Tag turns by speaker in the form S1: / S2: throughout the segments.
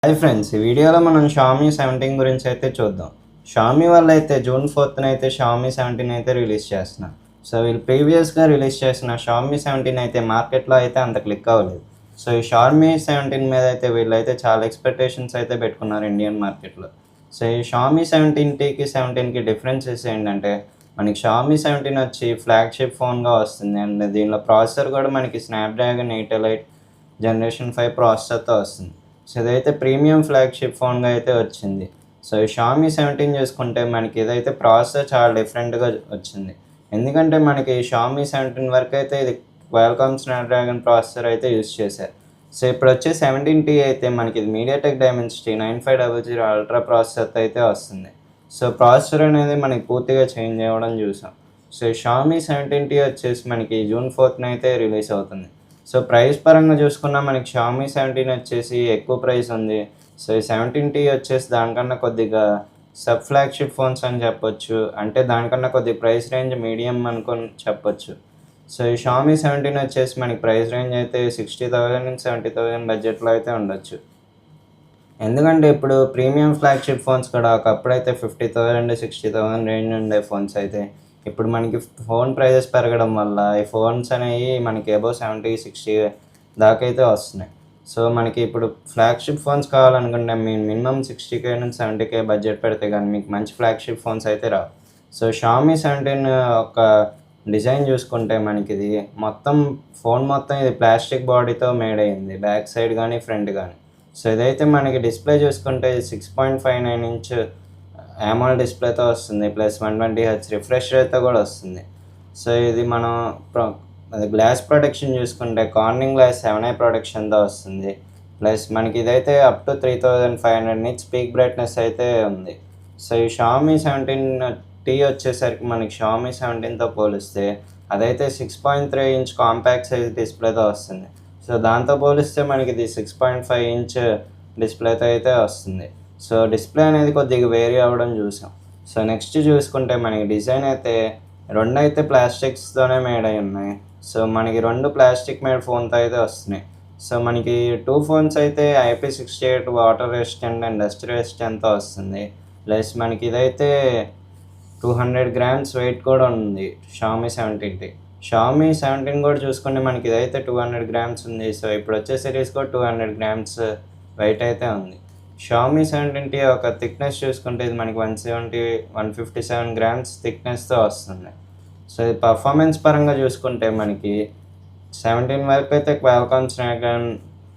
S1: Hi friends, ఈ వీడియోలో మనం షామీ 17 గురించి అయితే చూద్దాం. షామీ వాళ్ళు అయితే జూన్ 4న అయితే షామీ 17 అయితే రిలీజ్ చేస్తున్నారు. సో వీళ్ళు ప్రీవియస్గా రిలీజ్ చేసిన షామీ 17 అయితే మార్కెట్లో అయితే అంత క్లిక్ అవ్వలేదు. సో ఈ షామీ 17 మీద అయితే వీళ్ళైతే చాలా ఎక్స్పెక్టేషన్స్ అయితే పెట్టుకున్నారు ఇండియన్ మార్కెట్లో. సో ఈ షామీ 17కి 17కి డిఫరెన్సెస్ ఏంటంటే, మనకి షామీ 17 వచ్చి ఫ్లాగ్షిప్ ఫోన్గా వస్తుంది. అండ్ దీనిలో ప్రాసెసర్ కూడా మనకి స్నాప్డ్రాగన్ 8 ఎలైట్ జనరేషన్ 5 ప్రాసెసర్తో వస్తుంది. సో ఇదైతే ప్రీమియం ఫ్లాగ్షిప్ ఫోన్గా అయితే వచ్చింది. సో ఈ షామీ 17 చూసుకుంటే మనకి ఇదైతే ప్రాసెసర్ చాలా డిఫరెంట్గా వచ్చింది. ఎందుకంటే మనకి షామీ 17 వరకు అయితే ఇది క్వాల్కామ్ స్నాప్డ్రాగన్ ప్రాసెసర్ అయితే యూజ్ చేశారు. సో ఇప్పుడు వచ్చే 17T అయితే మనకి ఇది మీడియాటెక్ డైమెన్సిటీ 9500 అల్ట్రా ప్రాసెసర్తో అయితే వస్తుంది. సో ప్రాసెసర్ అనేది మనకి పూర్తిగా చేంజ్ అవ్వడం చూసాం. సో షామీ 17T వచ్చేసి మనకి జూన్ 4న అయితే రిలీజ్ అవుతుంది. సో ప్రైస్ పరంగా చూసుకున్నా మనకి షామీ 17 వచ్చేసి ఎక్కువ ప్రైస్ ఉంది. సో ఈ 17T వచ్చేసి దానికన్నా కొద్దిగా సబ్ ఫ్లాగ్షిప్ ఫోన్స్ అని చెప్పొచ్చు. అంటే దానికన్నా కొద్ది ప్రైస్ రేంజ్ మీడియం అనుకొని చెప్పొచ్చు. సో ఈ షామీ 17 వచ్చేసి మనకి ప్రైస్ రేంజ్ అయితే 60,000 నుంచి 70,000 బడ్జెట్లో అయితే ఉండొచ్చు. ఎందుకంటే ఇప్పుడు ప్రీమియం ఫ్లాగ్షిప్ ఫోన్స్ కూడా ఒకప్పుడైతే 50,000 60,000 రేంజ్ ఉండే ఫోన్స్ అయితే ఇప్పుడు మనకి ఫోన్ ప్రైజెస్ పెరగడం వల్ల ఈ ఫోన్స్ అనేవి మనకి అబౌవ్ 70 60 దాకా అయితే వస్తున్నాయి. సో మనకి ఇప్పుడు ఫ్లాగ్షిప్ ఫోన్స్ కావాలనుకుంటే మినిమం 60K నుంచి 70K బడ్జెట్ పెడితే కానీ మీకు మంచి ఫ్లాగ్షిప్ ఫోన్స్ అయితే రావు. సో షామీ 17 ఒక డిజైన్ చూసుకుంటే మనకి ఇది మొత్తం ఫోన్ మొత్తం ఇది ప్లాస్టిక్ బాడీతో మేడ్ అయ్యింది, బ్యాక్ సైడ్ కానీ ఫ్రంట్ కానీ. సో ఇదైతే మనకి డిస్ప్లే చూసుకుంటే 6.59 ఇంచ్ AMOLED డిస్ప్లేతో వస్తుంది, ప్లస్ 120Hz రిఫ్రెష్ రేట్తో కూడా వస్తుంది. సో ఇది మనం గ్లాస్ ప్రొటెక్షన్ చూసుకుంటే కార్నింగ్ గ్లాస్ 7i ప్రొటెక్షన్తో వస్తుంది. ప్లస్ మనకి ఇదైతే up to 3500 nits peak brightness అయితే ఉంది. సో ఈ షామీ 17T వచ్చేసరికి మనకి షామీ 17తో పోలిస్తే అదైతే 6.3 ఇంచ్ కాంపాక్ట్ సైజ్ డిస్ప్లేతో వస్తుంది. సో దాంతో పోలిస్తే మనకి ఇది 6.5 ఇంచ్ డిస్ప్లేతో అయితే వస్తుంది. సో డిస్ప్లే అనేది కొద్దిగా వేరీ అవ్వడం చూసాం. సో నెక్స్ట్ చూసుకుంటే మనకి డిజైన్ అయితే రెండు అయితే ప్లాస్టిక్స్తోనే మేడ్ అయి ఉన్నాయి. సో మనకి రెండు ప్లాస్టిక్ మేడ్ ఫోన్తో అయితే వస్తున్నాయి. సో మనకి 2 ఫోన్స్ అయితే IP68 water resistant and dust రెసిస్టెంట్తో వస్తుంది. ప్లస్ మనకి ఇదైతే 200 గ్రామ్స్ వెయిట్ కూడా ఉంది షామీ 17T. షామీ 17 కూడా చూసుకుంటే మనకి ఇదైతే 200 గ్రామ్స్ ఉంది. సో ఇప్పుడు వచ్చే సిరీస్ కూడా 200 గ్రామ్స్ వెయిట్ అయితే ఉంది. షామీ 17T ఒక థిక్నెస్ చూసుకుంటే ఇది మనకి 157 గ్రామ్స్ థిక్నెస్తో వస్తుంది. సో ఇది పర్ఫార్మెన్స్ పరంగా చూసుకుంటే మనకి 17 వరకు అయితే క్వాల్కామ్ స్నాప్డ్రాగన్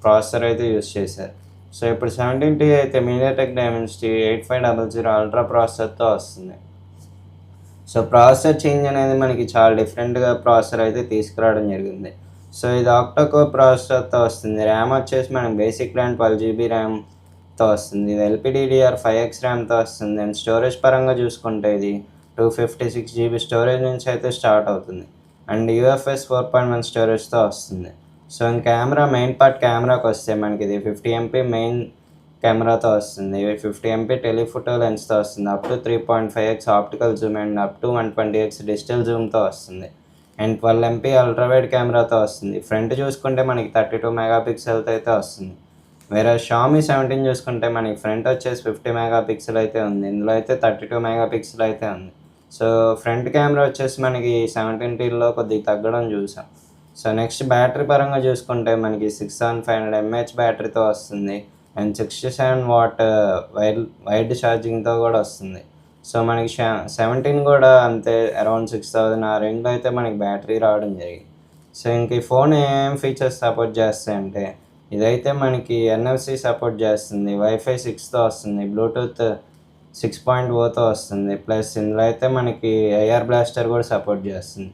S1: ప్రాసెసర్ అయితే యూజ్ చేశారు. సో ఇప్పుడు 17T అయితే మీడియాటెక్ డైమెన్సిటీ 8500 అల్ట్రా ప్రాసెసర్తో వస్తుంది. సో ప్రాసెసర్ చేంజ్ అనేది మనకి చాలా డిఫరెంట్గా ప్రాసెసర్ అయితే తీసుకురావడం జరిగింది. సో ఇది ఆక్టోకోర్ ప్రాసెసర్తో వస్తుంది. ర్యామ్ వచ్చేసి మనకి బేసిక్ ర్యామ్ 12GB ర్యామ్తో వస్తుంది. ఇది LPDDR5X ర్యామ్తో వస్తుంది. అండ్ స్టోరేజ్ పరంగా చూసుకుంటే ఇది 256GB స్టోరేజ్ నుంచి అయితే స్టార్ట్ అవుతుంది. అండ్ UFS 4.1 స్టోరేజ్తో వస్తుంది. సో కెమెరా మెయిన్ పార్ట్ కెమెరాకి వస్తే మనకి ఇది 50MP మెయిన్ కెమెరాతో వస్తుంది. 50MP టెలిఫోటో లెన్స్తో వస్తుంది. Up to 3.5x optical zoom and up to 120x digital జూమ్తో వస్తుంది. అండ్ 12MP అల్ట్రావైడ్ కెమెరాతో వస్తుంది. ఫ్రంట్ చూసుకుంటే మనకి 32 మెగాపిక్సెల్తో అయితే వస్తుంది. వేరే షామీ 17 చూసుకుంటే మనకి ఫ్రంట్ వచ్చేసి 50 మెగాపిక్సెల్ అయితే ఉంది. ఇందులో అయితే 32 మెగాపిక్సెల్ అయితే ఉంది. సో ఫ్రంట్ కెమెరా వచ్చేసి మనకి 17Tలో కొద్దిగా తగ్గడం చూసాం. సో నెక్స్ట్ బ్యాటరీ పరంగా చూసుకుంటే మనకి 6500 mAh బ్యాటరీతో వస్తుంది. అండ్ 67 వాట్ వైడ్ ఛార్జింగ్తో కూడా వస్తుంది. సో మనకి 17 కూడా అంతే, అరౌండ్ 6000 ఆ రేంజ్లో అయితే మనకి బ్యాటరీ రావడం జరిగింది. సో ఇంక ఈ ఫోన్ ఏం ఫీచర్స్ సపోర్ట్ చేస్తాయంటే ఇదైతే మనకి NFC సపోర్ట్ చేస్తుంది, వైఫై 6తో వస్తుంది, బ్లూటూత్ 6.0తో వస్తుంది. ప్లస్ ఇందులో అయితే మనకి AR బ్లాస్టర్ కూడా సపోర్ట్ చేస్తుంది.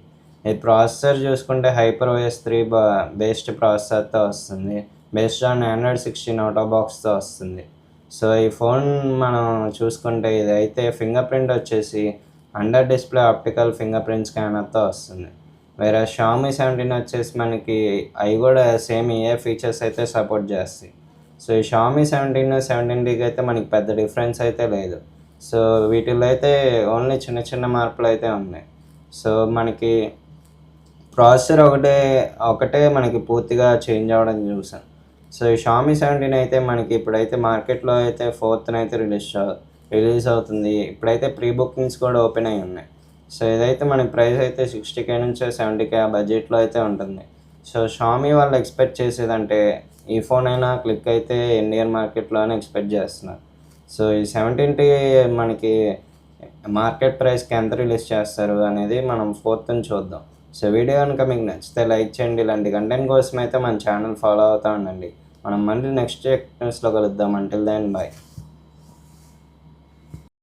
S1: ఈ ప్రాసెసర్ చూసుకుంటే HyperOS 3 బేస్డ్ ప్రాసెసర్తో వస్తుంది. Based on Android 16 out of బాక్స్తో వస్తుంది. సో ఈ ఫోన్ మనం చూసుకుంటే ఇదైతే ఫింగర్ ప్రింట్ వచ్చేసి under display optical finger print స్కానర్తో వస్తుంది. వేరే షామీ 17 వచ్చేసి మనకి అవి కూడా సేమ్ ఏ ఫీచర్స్ అయితే సపోర్ట్ చేస్తాయి. సో ఈ షామీ 17Tకి అయితే మనకి పెద్ద డిఫరెన్స్ అయితే లేదు. సో వీటిల్లో అయితే ఓన్లీ చిన్న చిన్న మార్పులు అయితే ఉన్నాయి. సో మనకి ప్రాసెసర్ ఒకటే మనకి పూర్తిగా చేంజ్ అవ్వడం చూసాం. సో ఈ షామీ 17 అయితే మనకి ఇప్పుడైతే మార్కెట్లో అయితే 4th అయితే రిలీజ్ అవుతుంది. ఇప్పుడైతే ప్రీ బుకింగ్స్ కూడా ఓపెన్ అయి ఉన్నాయి. సో ఇదైతే మనకి ప్రైస్ అయితే 60K నుంచి 70K ఆ బడ్జెట్లో అయితే ఉంటుంది. సో షామీ వాళ్ళు ఎక్స్పెక్ట్ చేసేదంటే ఈ ఫోన్ అయినా క్లిక్ అయితే ఇండియన్ మార్కెట్లోనే ఎక్స్పెక్ట్ చేస్తున్నారు. సో ఈ 17T మనకి మార్కెట్ ప్రైస్కి ఎంత రిలీజ్ చేస్తారు అనేది మనం 4th చూద్దాం. సో వీడియో కనుక మీకు నచ్చితే లైక్ చేయండి. ఇలాంటి కంటెంట్ కోసం అయితే మన ఛానల్ ఫాలో అవుతూ ఉండండి. మనం మళ్ళీ నెక్స్ట్ న్యూస్లో కలుద్దాం. Until then by.